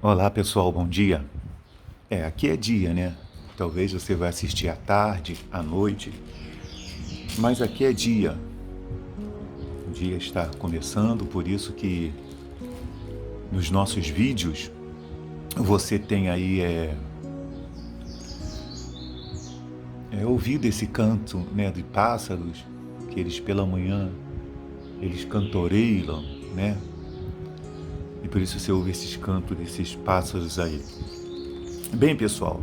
Olá pessoal, bom dia. Aqui é dia, né? Talvez você vai assistir à tarde, à noite, mas aqui é dia. O dia está começando, por isso que nos nossos vídeos você tem aí ouvido esse canto, né, de pássaros, que eles pela manhã eles cantoreiam, né? E por isso você ouve esses cantos desses pássaros aí. Bem, pessoal,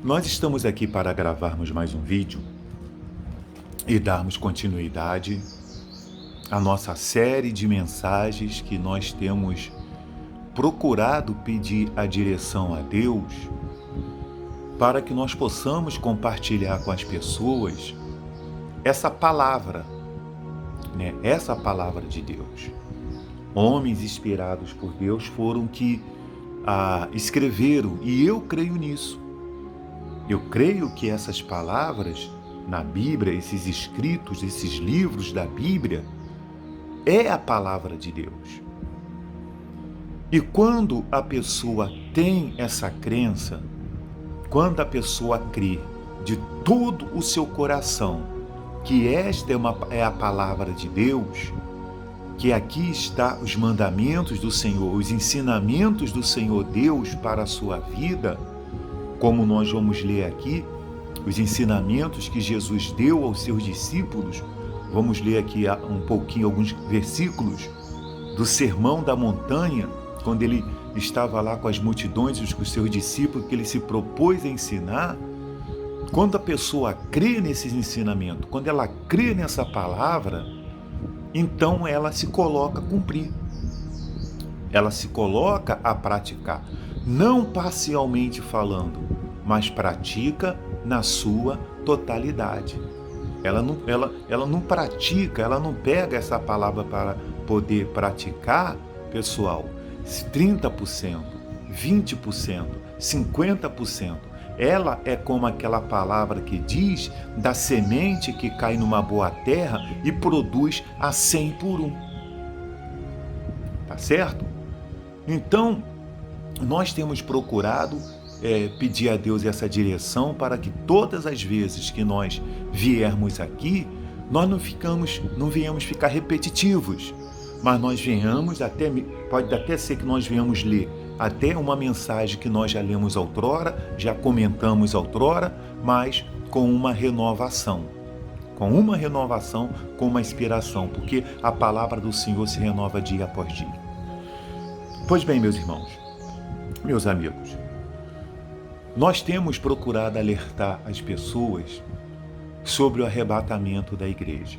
nós estamos aqui para gravarmos mais um vídeo e darmos continuidade à nossa série de mensagens que nós temos procurado pedir a direção a Deus para que nós possamos compartilhar com as pessoas essa palavra, né? Essa palavra de Deus. Homens inspirados por Deus foram que escreveram, e eu creio nisso. Eu creio que essas palavras na Bíblia, esses escritos, esses livros da Bíblia, é a palavra de Deus. E quando a pessoa tem essa crença, quando a pessoa crê de todo o seu coração que esta é a palavra de Deus, que aqui está os mandamentos do Senhor, os ensinamentos do Senhor Deus para a sua vida, como nós vamos ler aqui, os ensinamentos que Jesus deu aos seus discípulos. Vamos ler aqui um pouquinho, alguns versículos do Sermão da Montanha, quando ele estava lá com as multidões e com os seus discípulos, que ele se propôs a ensinar. Quando a pessoa crê nesses ensinamentos, quando ela crê nessa palavra, então ela se coloca a cumprir. Ela se coloca a praticar, não parcialmente falando, mas pratica na sua totalidade. Ela não pratica, ela não pega essa palavra para poder praticar, pessoal, 30%, 20%, 50%. Ela é como aquela palavra que diz da semente que cai numa boa terra e produz a 100 por 1. Tá certo? Então, nós temos procurado pedir a Deus essa direção para que todas as vezes que nós viermos aqui, nós não venhamos ficar repetitivos, mas nós pode até ser que nós venhamos ler até uma mensagem que nós já lemos outrora, já comentamos outrora, mas com uma renovação, com uma inspiração, porque a palavra do Senhor se renova dia após dia. Pois bem, meus irmãos, meus amigos, nós temos procurado alertar as pessoas sobre o arrebatamento da igreja.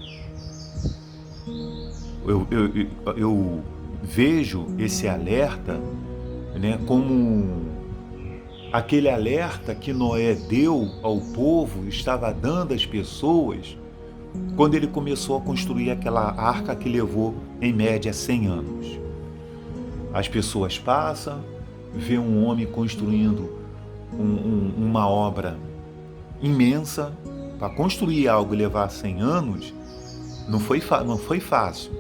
Eu vejo esse alerta, né, como aquele alerta que Noé deu ao povo, estava dando às pessoas, quando ele começou a construir aquela arca que levou, em média, 100 anos. As pessoas passam, vê um homem construindo uma obra imensa. Para construir algo e levar 100 anos, não foi fácil.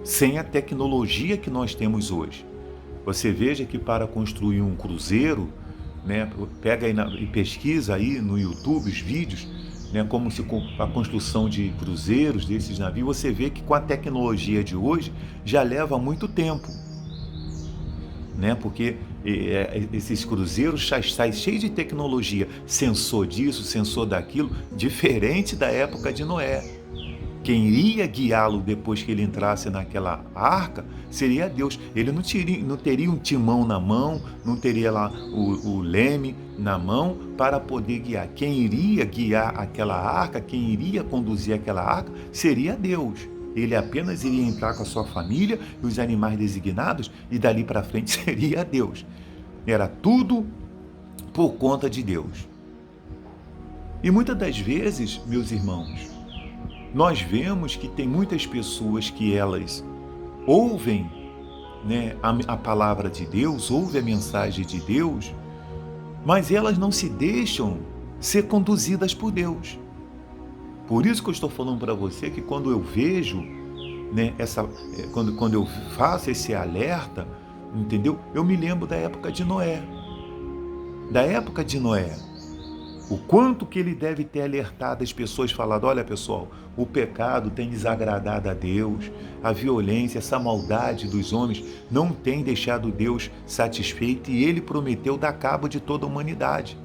Sem a tecnologia que nós temos hoje. Você veja que para construir um cruzeiro, né, pega aí e pesquisa aí no YouTube os vídeos, né, como se a construção de cruzeiros, desses navios, você vê que com a tecnologia de hoje já leva muito tempo, né, porque esses cruzeiros já saem cheios de tecnologia, sensor disso, sensor daquilo, diferente da época de Noé. Quem iria guiá-lo depois que ele entrasse naquela arca seria Deus. Ele não teria um timão na mão, não teria lá o leme na mão para poder guiar. Quem iria guiar aquela arca, quem iria conduzir aquela arca, seria Deus. Ele apenas iria entrar com a sua família e os animais designados, e dali para frente seria Deus. Era tudo por conta de Deus. E muitas das vezes, meus irmãos, nós vemos que tem muitas pessoas que elas ouvem, né, a palavra de Deus, ouvem a mensagem de Deus, mas elas não se deixam ser conduzidas por Deus. Por isso que eu estou falando para você que quando eu vejo, né, quando eu faço esse alerta, entendeu? Eu me lembro da época de Noé. Da época de Noé. O quanto que ele deve ter alertado as pessoas, falado, olha pessoal, o pecado tem desagradado a Deus, a violência, essa maldade dos homens não tem deixado Deus satisfeito e ele prometeu dar cabo de toda a humanidade.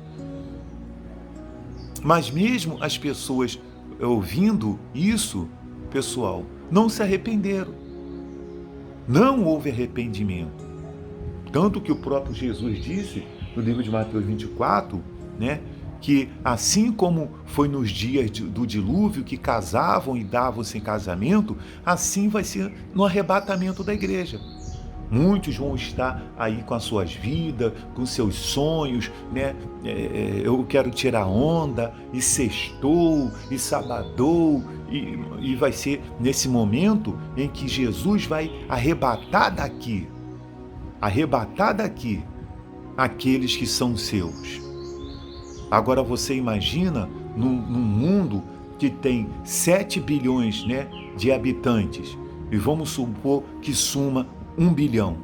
Mas mesmo as pessoas ouvindo isso, pessoal, não se arrependeram. Não houve arrependimento. Tanto que o próprio Jesus disse, no livro de Mateus 24, né, que assim como foi nos dias do dilúvio, que casavam e davam-se em casamento, assim vai ser no arrebatamento da igreja. Muitos vão estar aí com as suas vidas, com seus sonhos, né? Eu quero tirar onda, e sextou, e sabadou, e vai ser nesse momento em que Jesus vai arrebatar daqui aqueles que são seus. Agora você imagina num mundo que tem 7 bilhões, né, de habitantes, e vamos supor que suma 1 bilhão,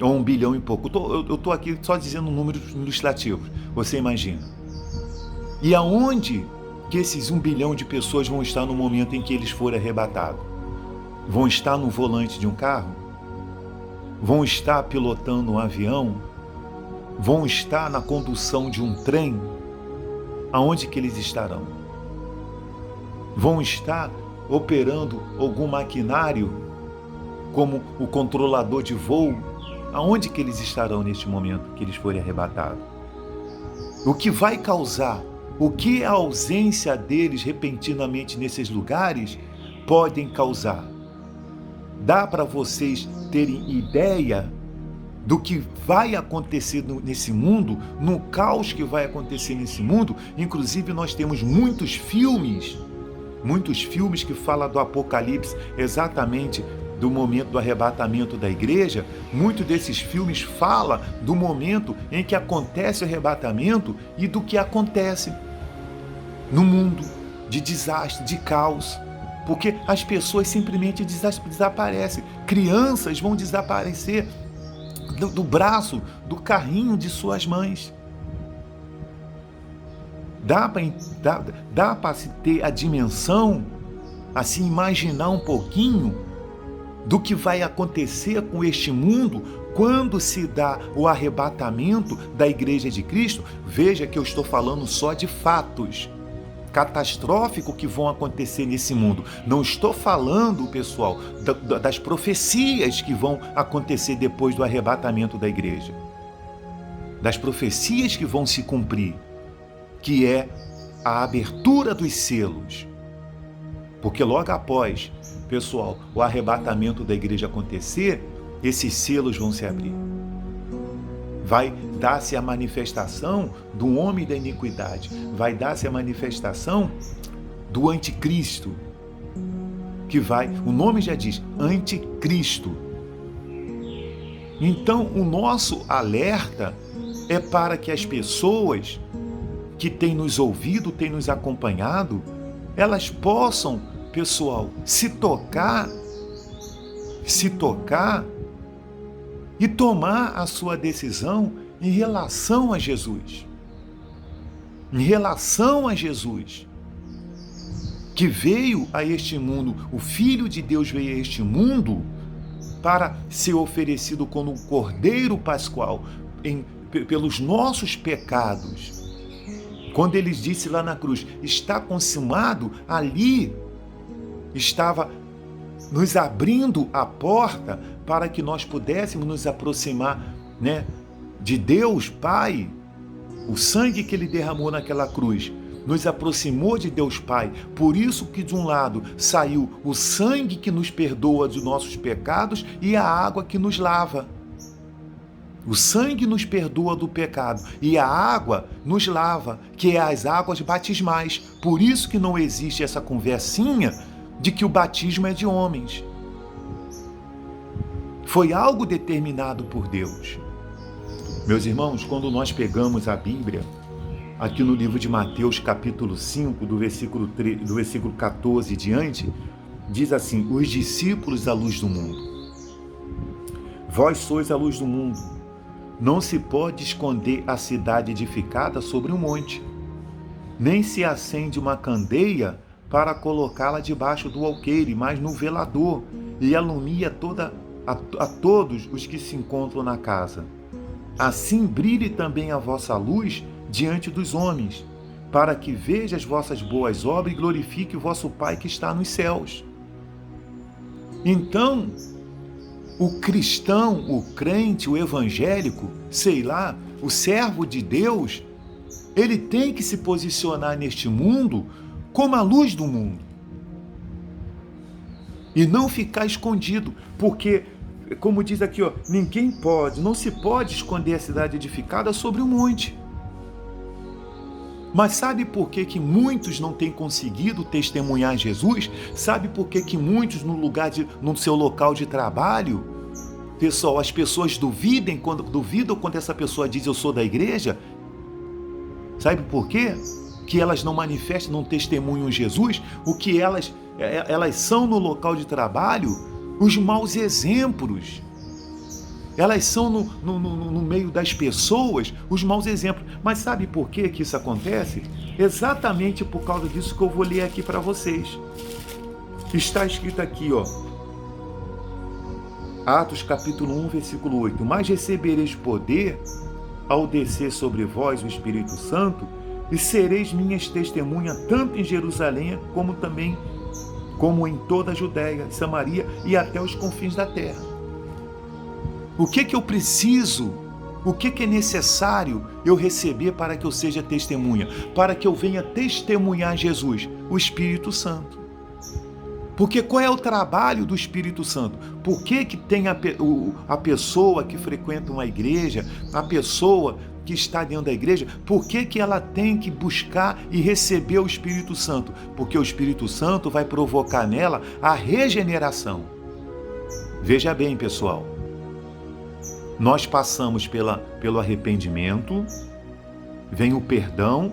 ou 1 bilhão e pouco. Eu estou aqui só dizendo números ilustrativos, você imagina. E aonde que esses 1 bilhão de pessoas vão estar no momento em que eles forem arrebatados? Vão estar no volante de um carro? Vão estar pilotando um avião? Vão estar na condução de um trem? Aonde que eles estarão? Vão estar operando algum maquinário, como o controlador de voo? Aonde que eles estarão neste momento que eles forem arrebatados? O que vai causar? O que a ausência deles repentinamente nesses lugares podem causar? Dá para vocês terem ideia do que vai acontecer nesse mundo, no caos que vai acontecer nesse mundo? Inclusive nós temos muitos filmes que falam do Apocalipse, exatamente do momento do arrebatamento da igreja. Muitos desses filmes falam do momento em que acontece o arrebatamento e do que acontece no mundo, de desastre, de caos, porque as pessoas simplesmente desaparecem. Crianças vão desaparecer do braço, do carrinho de suas mães. Dá para se ter a dimensão, assim, imaginar um pouquinho do que vai acontecer com este mundo quando se dá o arrebatamento da Igreja de Cristo? Veja que eu estou falando só de fatos catastróficos que vão acontecer nesse mundo. Não estou falando, pessoal, das profecias que vão acontecer depois do arrebatamento da Igreja. Das profecias que vão se cumprir, que é a abertura dos selos. Porque logo após, pessoal, o arrebatamento da igreja acontecer, esses selos vão se abrir. Vai dar-se a manifestação do homem da iniquidade. Vai dar-se a manifestação do anticristo. O nome já diz, anticristo. Então, o nosso alerta é para que as pessoas que têm nos ouvido, têm nos acompanhado, elas possam, pessoal, se tocar e tomar a sua decisão em relação a Jesus. Em relação a Jesus, que veio a este mundo, o Filho de Deus veio a este mundo para ser oferecido como um cordeiro pascual pelos nossos pecados. Quando ele disse lá na cruz, está consumado, ali estava nos abrindo a porta para que nós pudéssemos nos aproximar, né, de Deus Pai. O sangue que ele derramou naquela cruz nos aproximou de Deus Pai. Por isso que de um lado saiu o sangue que nos perdoa dos nossos pecados e a água que nos lava. O sangue nos perdoa do pecado e a água nos lava, que é as águas batismais. Por isso que não existe essa conversinha de que o batismo é de homens. Foi algo determinado por Deus. Meus irmãos, quando nós pegamos a Bíblia, aqui no livro de Mateus, capítulo 5, do versículo 14 e diante, diz assim: os discípulos à luz do mundo. Vós sois a luz do mundo. Não se pode esconder a cidade edificada sobre um monte, nem se acende uma candeia para colocá-la debaixo do alqueire, mas no velador, e alumia a todos os que se encontram na casa. Assim brilhe também a vossa luz diante dos homens, para que veja as vossas boas obras e glorifique o vosso Pai que está nos céus. Então, o cristão, o crente, o evangélico, sei lá, o servo de Deus, ele tem que se posicionar neste mundo como a luz do mundo. E não ficar escondido, porque, como diz aqui, não se pode esconder a cidade edificada sobre um monte. Mas sabe por que muitos não têm conseguido testemunhar Jesus? Sabe por que muitos no seu local de trabalho, pessoal, as pessoas duvidam quando essa pessoa diz eu sou da igreja? Sabe por quê? Que elas não manifestam, não testemunham Jesus? O que elas são no local de trabalho? Os maus exemplos. Elas são no meio das pessoas os maus exemplos. Mas sabe por que isso acontece? Exatamente por causa disso que eu vou ler aqui para vocês. Está escrito aqui, Atos capítulo 1, versículo 8. Mas recebereis poder ao descer sobre vós o Espírito Santo, e sereis minhas testemunhas tanto em Jerusalém como em toda a Judéia, Samaria e até os confins da terra. O que eu preciso? O que é necessário eu receber para que eu seja testemunha? Para que eu venha testemunhar Jesus? O Espírito Santo. Porque qual é o trabalho do Espírito Santo? Por que tem a pessoa que frequenta uma igreja, a pessoa que está dentro da igreja, por que ela tem que buscar e receber o Espírito Santo? Porque o Espírito Santo vai provocar nela a regeneração. Veja bem, pessoal. Nós passamos pelo arrependimento, vem o perdão,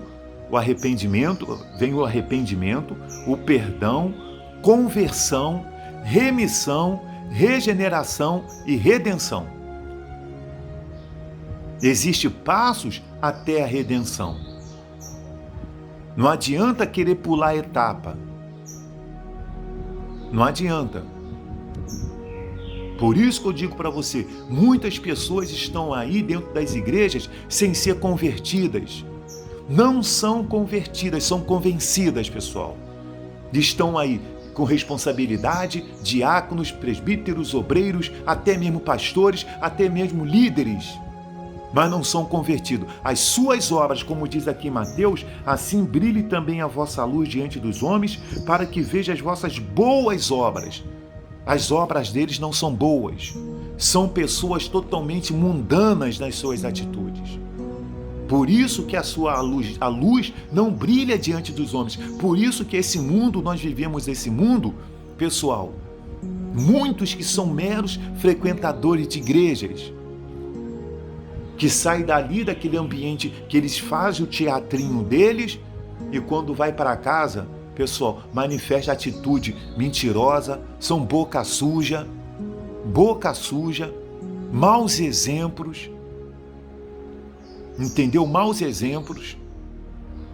o perdão, conversão, remissão, regeneração e redenção. Existem passos até a redenção. Não adianta querer pular a etapa. Não adianta. Por isso que eu digo para você, muitas pessoas estão aí dentro das igrejas sem ser convertidas. Não são convertidas, são convencidas, pessoal. Estão aí com responsabilidade, diáconos, presbíteros, obreiros, até mesmo pastores, até mesmo líderes. Mas não são convertidos. As suas obras, como diz aqui em Mateus, assim brilhe também a vossa luz diante dos homens, para que veja as vossas boas obras. As obras deles não são boas. São pessoas totalmente mundanas nas suas atitudes. Por isso que a luz não brilha diante dos homens. Por isso que nós vivemos esse mundo, pessoal, muitos que são meros frequentadores de igrejas, que saem dali daquele ambiente que eles fazem o teatrinho deles e quando vai para casa, pessoal, manifesta atitude mentirosa, são boca suja, maus exemplos, entendeu? Maus exemplos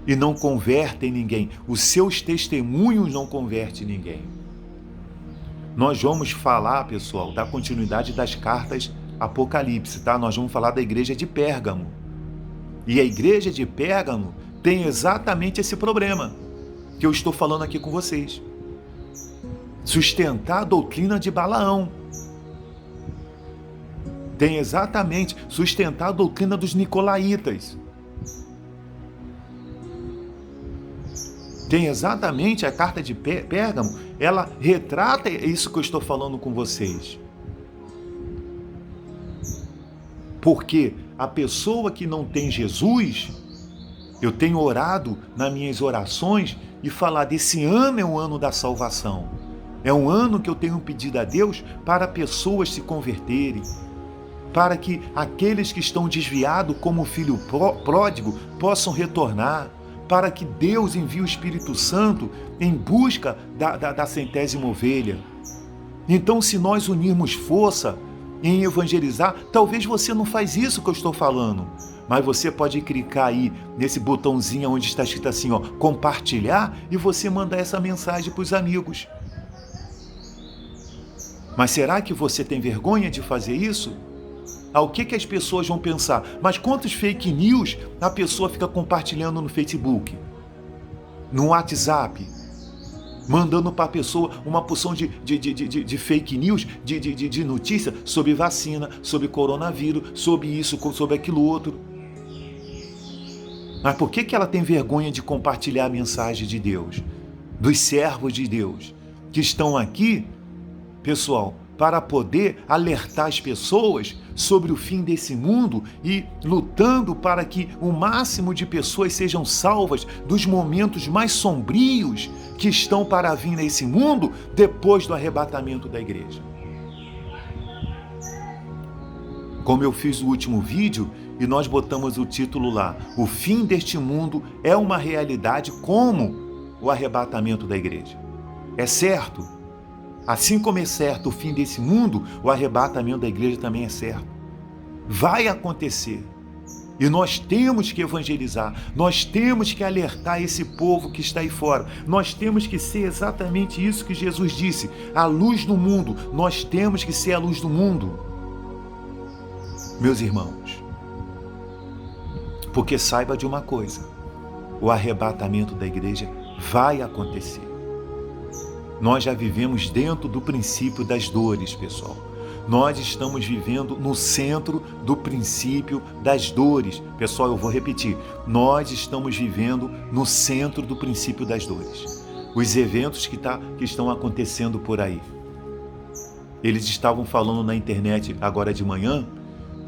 e não convertem ninguém. Os seus testemunhos não convertem ninguém. Nós vamos falar, pessoal, da continuidade das cartas Apocalipse, tá? Nós vamos falar da igreja de Pérgamo. E a igreja de Pérgamo tem exatamente esse problema que eu estou falando aqui com vocês. Sustentar a doutrina de Balaão. Tem exatamente sustentar a doutrina dos nicolaítas. Tem exatamente a carta de Pérgamo, ela retrata isso que eu estou falando com vocês. Porque a pessoa que não tem Jesus, eu tenho orado nas minhas orações e falado, esse ano é o ano da salvação. É um ano que eu tenho pedido a Deus para pessoas se converterem, para que aqueles que estão desviados como filho pródigo possam retornar, para que Deus envie o Espírito Santo em busca da 100ª ovelha. Então, se nós unirmos força, em evangelizar. Talvez você não faz isso que eu estou falando, mas você pode clicar aí nesse botãozinho onde está escrito assim, ó, compartilhar, e você mandar essa mensagem para os amigos. Mas será que você tem vergonha de fazer isso? O que as pessoas vão pensar? Mas quantos fake news a pessoa fica compartilhando no Facebook, no WhatsApp, mandando para a pessoa uma porção de fake news, de notícia sobre vacina, sobre coronavírus, sobre isso, sobre aquilo outro. Mas por que ela tem vergonha de compartilhar a mensagem de Deus, dos servos de Deus, que estão aqui, pessoal, para poder alertar as pessoas sobre o fim desse mundo e lutando para que o máximo de pessoas sejam salvas dos momentos mais sombrios que estão para vir nesse mundo depois do arrebatamento da igreja. Como eu fiz o último vídeo e nós botamos o título lá, o fim deste mundo é uma realidade como o arrebatamento da igreja. É certo. Assim como é certo o fim desse mundo, o arrebatamento da igreja também é certo. Vai acontecer. E nós temos que evangelizar, nós temos que alertar esse povo que está aí fora. Nós temos que ser exatamente isso que Jesus disse, a luz do mundo. Nós temos que ser a luz do mundo. Meus irmãos, porque saiba de uma coisa, o arrebatamento da igreja vai acontecer. Nós já vivemos dentro do princípio das dores, pessoal. Nós estamos vivendo no centro do princípio das dores. Pessoal, eu vou repetir. Nós estamos vivendo no centro do princípio das dores. Os eventos que estão acontecendo por aí. Eles estavam falando na internet agora de manhã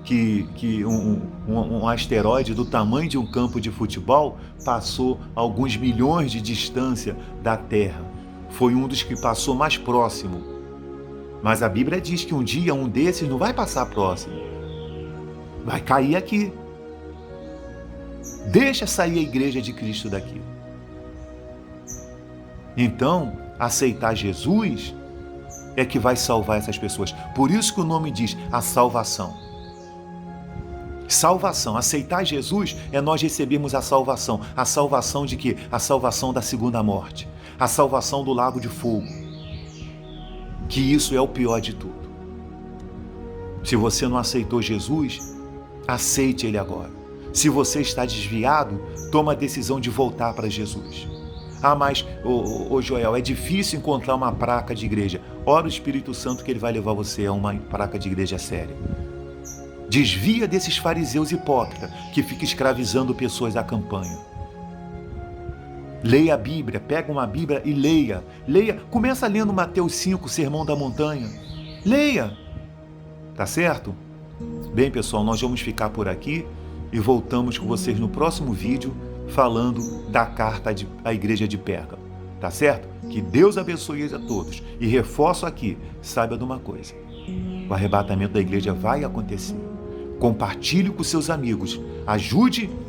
que um asteroide do tamanho de um campo de futebol passou alguns milhões de distância da Terra. Foi um dos que passou mais próximo. Mas a Bíblia diz que um dia um desses não vai passar próximo. Vai cair aqui. Deixa sair a igreja de Cristo daqui. Então, aceitar Jesus é que vai salvar essas pessoas. Por isso que o nome diz a salvação. Salvação, aceitar Jesus é nós recebermos a salvação. A salvação de quê? A salvação da segunda morte. A salvação do lago de fogo. Que isso é o pior de tudo. Se você não aceitou Jesus, aceite Ele agora. Se você está desviado, toma a decisão de voltar para Jesus. Mas, Joel, é difícil encontrar uma placa de igreja. Ora o Espírito Santo que Ele vai levar você a uma placa de igreja séria. Desvia desses fariseus hipócritas que ficam escravizando pessoas à campanha. Leia a Bíblia, pega uma Bíblia e leia. Leia, começa lendo Mateus 5, Sermão da Montanha. Leia. Tá certo? Bem, pessoal, nós vamos ficar por aqui e voltamos com vocês no próximo vídeo falando da carta à igreja de Pérgamo. Tá certo? Que Deus abençoe a todos. E reforço aqui, saiba de uma coisa. O arrebatamento da igreja vai acontecer. Compartilhe com seus amigos.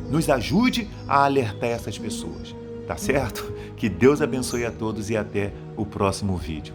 Nos ajude a alertar essas pessoas. Tá certo? Que Deus abençoe a todos e até o próximo vídeo.